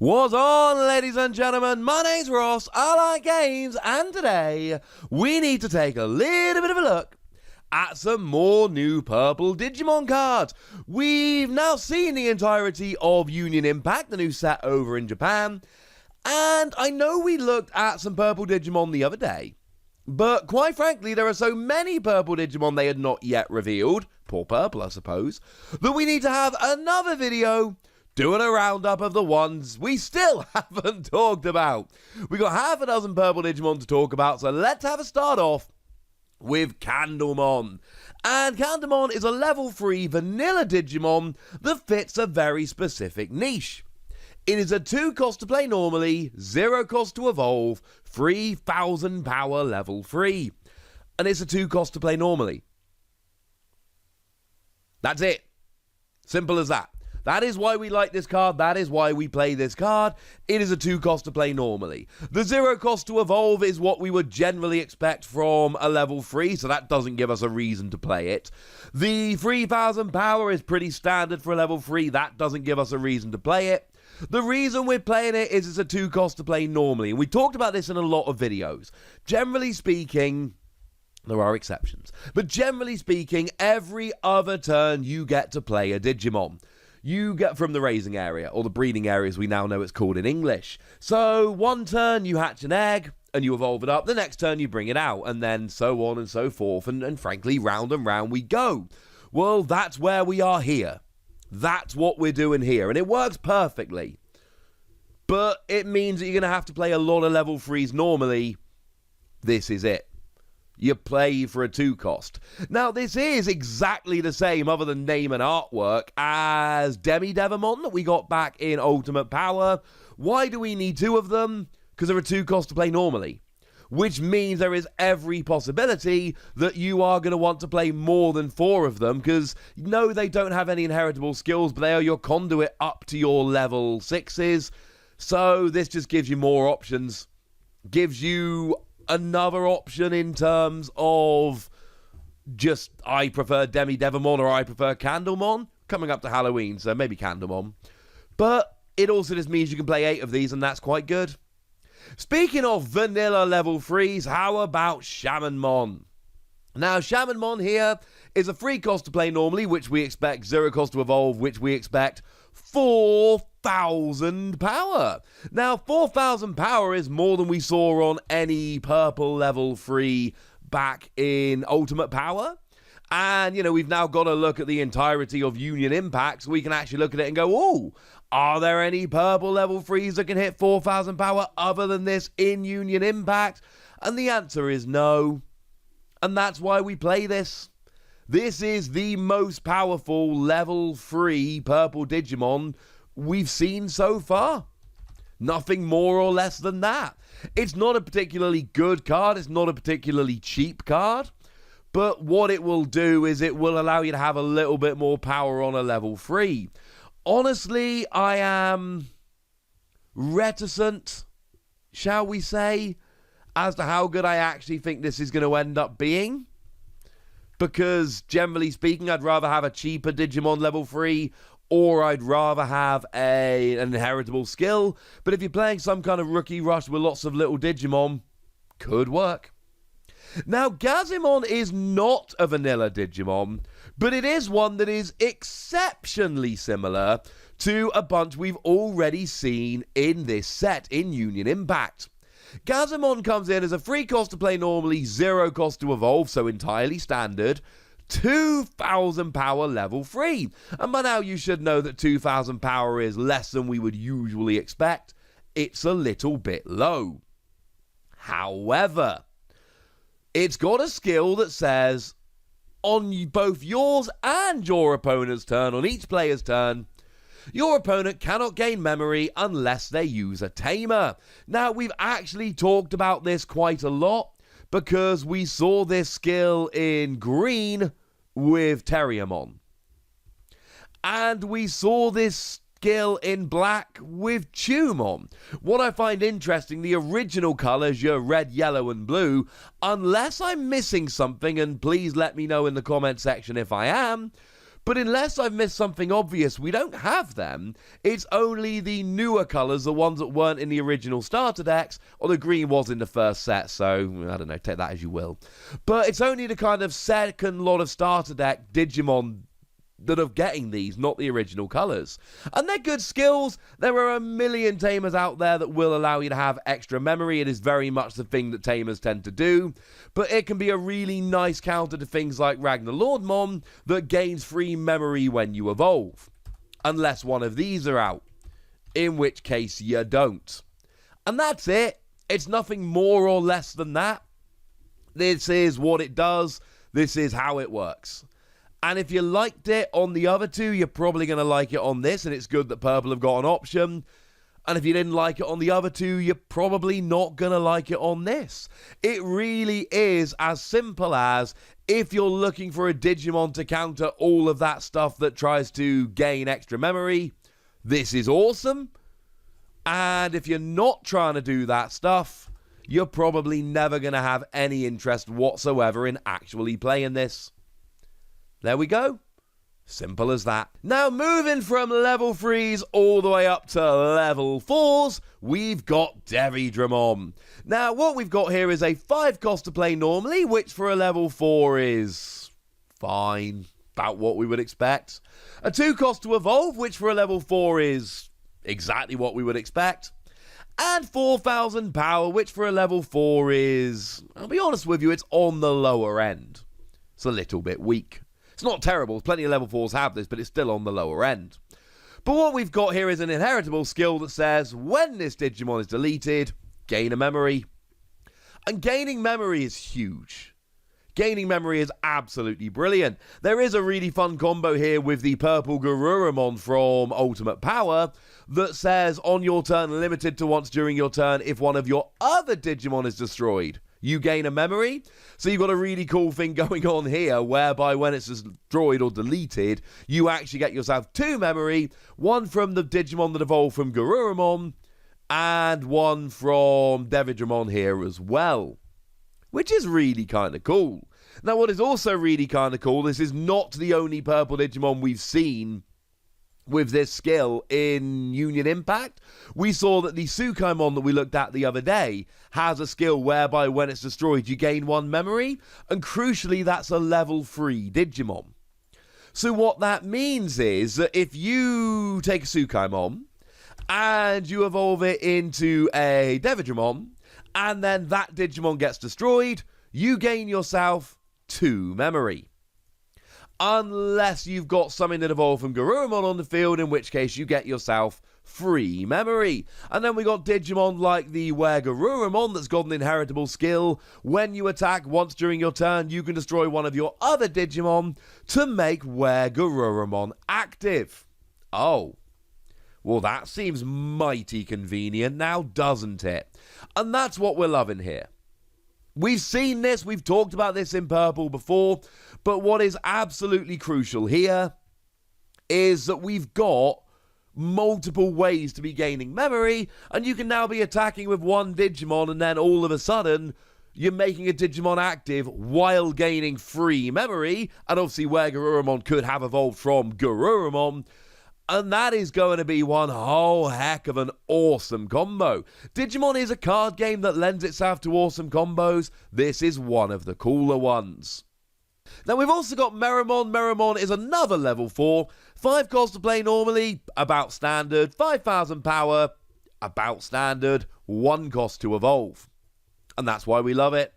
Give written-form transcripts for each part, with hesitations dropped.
What's on, ladies and gentlemen? My name's Ross, I like games, and today we need to take a little bit of a look at some more new Purple Digimon cards. We've now seen the entirety of Union Impact, the new set over in Japan, and I know we looked at some Purple Digimon the other day, but quite frankly, there are so many Purple Digimon they had not yet revealed, poor Purple I suppose, that we need to have another video doing a roundup of the ones we still haven't talked about. We got half a dozen Purple Digimon to talk about, so let's have a start off with Candlemon. And Candlemon is a level 3 vanilla Digimon that fits a very specific niche. It is a 2 cost to play normally, 0 cost to evolve, 3000 power level 3. And it's a 2 cost to play normally. That's it. Simple as that. That is why we like this card, that is why we play this card. It is a 2 cost to play normally. The 0 cost to evolve is what we would generally expect from a level 3, so that doesn't give us a reason to play it. The 3000 power is pretty standard for a level 3, that doesn't give us a reason to play it. The reason we're playing it is it's a 2 cost to play normally, and we talked about this in a lot of videos. Generally speaking, there are exceptions, but generally speaking, every other turn you get to play a Digimon. You get from the raising area, or the breeding area as we now know it's called in English. So one turn you hatch an egg, and you evolve it up, the next turn you bring it out, and then so on and so forth, and frankly, round and round we go. Well, that's where we are here. That's what we're doing here, and it works perfectly. But it means that you're going to have to play a lot of level 3s normally. This is it. You play for a 2 cost. Now, this is exactly the same, other than name and artwork, as Devimon that we got back in Ultimate Power. Why do we need 2 of them? Because they're a 2 cost to play normally. Which means there is every possibility that you are going to want to play more than 4 of them, because no, they don't have any inheritable skills, but they are your conduit up to your level 6s. So this just gives you more options. Gives you another option in terms of just I prefer Devimon or I prefer Candlemon. Coming up to Halloween, so maybe Candlemon. But it also just means you can play 8 of these, and that's quite good. Speaking of vanilla level 3s, how about Shamanmon? Now, Shamanmon here is a 3 cost to play normally, which we expect, 0 cost to evolve, which we expect 4,000 power. Now, 4,000 power is more than we saw on any purple level 3 back in Ultimate Power. And, you know, we've now got to look at the entirety of Union Impact, so we can actually look at it and go, oh, are there any purple level 3s that can hit 4,000 power other than this in Union Impact? And the answer is no. And that's why we play this. This is the most powerful level 3 Purple Digimon we've seen so far. Nothing more or less than that. It's not a particularly good card. It's not a particularly cheap card. But what it will do is it will allow you to have a little bit more power on a level 3. Honestly, I am reticent, shall we say, as to how good I actually think this is going to end up being. Because, generally speaking, I'd rather have a cheaper Digimon level 3, or I'd rather have an inheritable skill. But if you're playing some kind of rookie rush with lots of little Digimon, could work. Now, Gazimon is not a vanilla Digimon, but it is one that is exceptionally similar to a bunch we've already seen in this set, in Union Impact. Gazimon comes in as a 3 cost to play normally, 0 cost to evolve, so entirely standard, 2,000 power level 3. And by now you should know that 2,000 power is less than we would usually expect. It's a little bit low. However, it's got a skill that says, on both yours and your opponent's turn, on each player's turn, your opponent cannot gain memory unless they use a tamer. Now, we've actually talked about this quite a lot because we saw this skill in green with Terriermon. And we saw this skill in black with Tumon. What I find interesting, the original colours, your red, yellow and blue, unless I'm missing something, and please let me know in the comment section if I am, But unless I've missed something obvious, we don't have them. It's only the newer colours, the ones that weren't in the original starter decks, or the green was in the first set, so I don't know, take that as you will. But it's only the kind of second lot of starter deck Digimon that are getting these, not the original colours. And they're good skills. There are a million tamers out there that will allow you to have extra memory. It is very much the thing that tamers tend to do. But it can be a really nice counter to things like Ragnar Lordmon that gains free memory when you evolve. Unless one of these are out. In which case you don't. And that's it. It's nothing more or less than that. This is what it does. This is how it works. And if you liked it on the other two, you're probably going to like it on this, and it's good that Purple have got an option. And if you didn't like it on the other two, you're probably not going to like it on this. It really is as simple as, if you're looking for a Digimon to counter all of that stuff that tries to gain extra memory, this is awesome. And if you're not trying to do that stuff, you're probably never going to have any interest whatsoever in actually playing this. There we go. Simple as that. Now, moving from level 3s all the way up to level 4s, we've got Devidramon. Now, what we've got here is a 5 cost to play normally, which for a level 4 is fine, about what we would expect. A 2 cost to evolve, which for a level 4 is exactly what we would expect. And 4,000 power, which for a level 4 is, I'll be honest with you, it's on the lower end. It's a little bit weak. It's not terrible, plenty of level 4s have this, but it's still on the lower end. But what we've got here is an inheritable skill that says, when this Digimon is deleted, gain a memory. And gaining memory is huge. Gaining memory is absolutely brilliant. There is a really fun combo here with the Purple Garurumon from Ultimate Power that says, on your turn, limited to once during your turn, if one of your other Digimon is destroyed, you gain a memory. So you've got a really cool thing going on here, whereby when it's destroyed or deleted, you actually get yourself 2 memory, one from the Digimon that evolved from Garurumon, and one from Devidramon here as well, which is really kind of cool. Now, what is also really kind of cool, this is not the only purple Digimon we've seen with this skill in Union Impact. We saw that the Tsukaimon that we looked at the other day has a skill whereby when it's destroyed you gain 1 memory, and crucially that's a level 3 Digimon. So what that means is that if you take a Tsukaimon and you evolve it into a Devidramon, and then that Digimon gets destroyed, you gain yourself 2 memory. Unless you've got something that evolved from Garurumon on the field, in which case you get yourself 3 memory. And then we got Digimon like the Were Garurumon that's got an inheritable skill. When you attack once during your turn, you can destroy one of your other Digimon to make Were Garurumon active. Oh. Well, that seems mighty convenient now, doesn't it? And that's what we're loving here. We've seen this, we've talked about this in Purple before, but what is absolutely crucial here is that we've got multiple ways to be gaining memory, and you can now be attacking with one Digimon, and then all of a sudden, you're making a Digimon active while gaining 3 memory, and obviously where Garurumon could have evolved from Garurumon. And that is going to be one whole heck of an awesome combo. Digimon is a card game that lends itself to awesome combos. This is one of the cooler ones. Now we've also got Meramon. Meramon is another level 4. 5 cost to play normally, about standard. 5,000 power, about standard. 1 cost to evolve. And that's why we love it.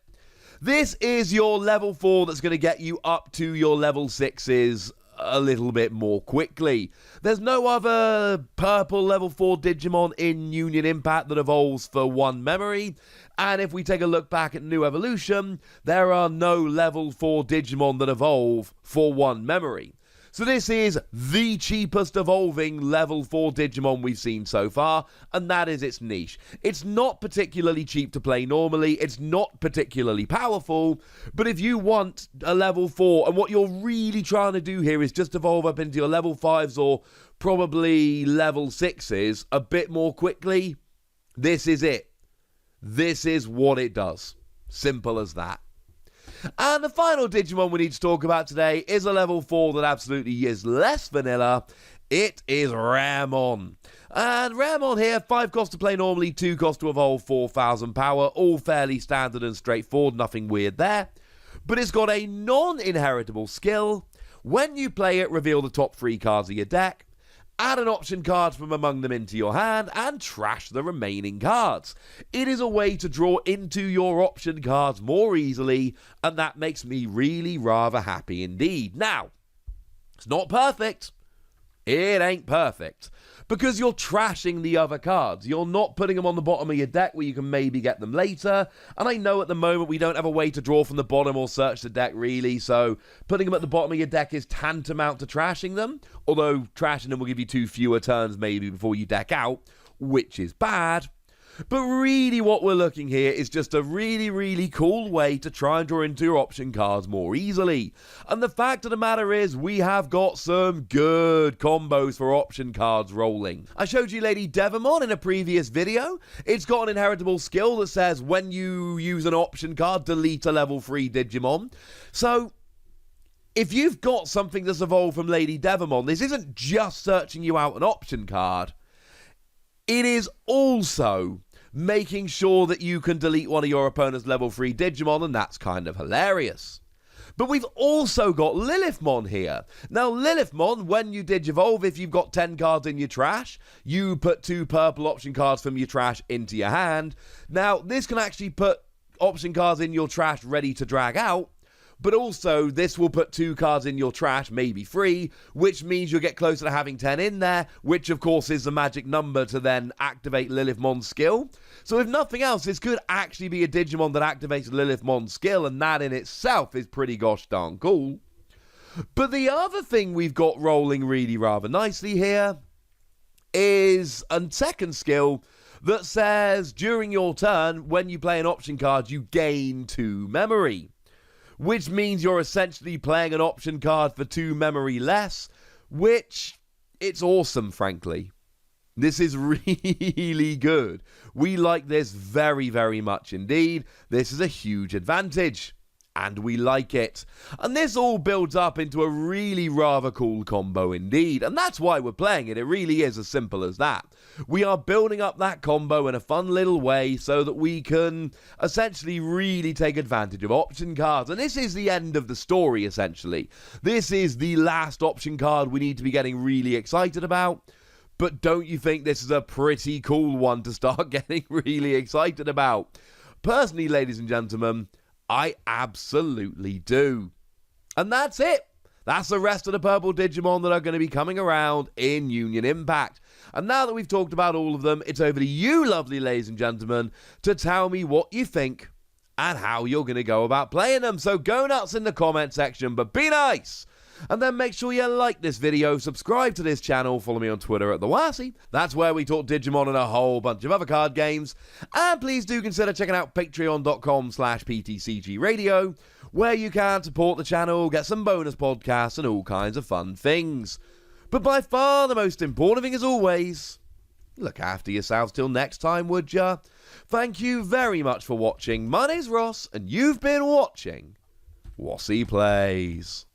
This is your level 4 that's going to get you up to your level 6s a little bit more quickly. There's no other purple level 4 Digimon in Union Impact that evolves for 1 memory, and if we take a look back at New Evolution, there are no level 4 Digimon that evolve for 1 memory. So this is the cheapest evolving level 4 Digimon we've seen so far, and that is its niche. It's not particularly cheap to play normally, it's not particularly powerful, but if you want a level 4, and what you're really trying to do here is just evolve up into your level 5s or probably level 6s a bit more quickly, this is it. This is what it does. Simple as that. And the final Digimon we need to talk about today is a level 4 that absolutely is less vanilla. It is Ramon. And Ramon here, 5 cost to play normally, 2 cost to evolve, 4,000 power, all fairly standard and straightforward, nothing weird there. But it's got a non-inheritable skill. When you play it, reveal the top 3 cards of your deck, add an option card from among them into your hand, and trash the remaining cards. It is a way to draw into your option cards more easily, and that makes me really rather happy indeed. Now, it's not perfect. It ain't perfect. Because you're trashing the other cards. You're not putting them on the bottom of your deck where you can maybe get them later. And I know at the moment we don't have a way to draw from the bottom or search the deck really, so putting them at the bottom of your deck is tantamount to trashing them. Although trashing them will give you 2 fewer turns maybe before you deck out, which is bad. But really what we're looking here is just a really cool way to try and draw into your option cards more easily. And the fact of the matter is we have got some good combos for option cards rolling. I showed you Lady Devamon in a previous video. It's got an inheritable skill that says when you use an option card, delete a level 3 Digimon. So if you've got something that's evolved from Lady Devamon, this isn't just searching you out an option card. It is also making sure that you can delete one of your opponent's level 3 Digimon, and that's kind of hilarious. But we've also got Lilithmon here. Now, Lilithmon, when you Digivolve, if you've got 10 cards in your trash, you put 2 purple option cards from your trash into your hand. Now, this can actually put option cards in your trash ready to drag out, but also this will put 2 cards in your trash, maybe 3, which means you'll get closer to having 10 in there, which of course is the magic number to then activate Lilithmon's skill. So if nothing else, this could actually be a Digimon that activates Lilithmon's skill, and that in itself is pretty gosh darn cool. But the other thing we've got rolling really rather nicely here is a second skill that says during your turn, when you play an option card, you gain 2 memory. Which means you're essentially playing an option card for 2 memory less, which, it's awesome, frankly. This is really good. We like this very much indeed. This is a huge advantage, and we like it. And this all builds up into a really rather cool combo indeed, and that's why we're playing it. It really is as simple as that. We are building up that combo in a fun little way so that we can essentially really take advantage of option cards. And this is the end of the story, essentially. This is the last option card we need to be getting really excited about. But don't you think this is a pretty cool one to start getting really excited about? Personally, ladies and gentlemen, I absolutely do. And that's it. That's the rest of the Purple Digimon that are going to be coming around in Union Impact. And now that we've talked about all of them, it's over to you, lovely ladies and gentlemen, to tell me what you think and how you're going to go about playing them. So go nuts in the comment section, but be nice. And then make sure you like this video, subscribe to this channel, follow me on Twitter at TheWassy. That's where we talk Digimon and a whole bunch of other card games. And please do consider checking out patreon.com/PTCGradio, where you can support the channel, get some bonus podcasts and all kinds of fun things. But by far the most important thing as always, look after yourselves till next time, would ya? Thank you very much for watching. My name's Ross, and you've been watching Wassy Plays.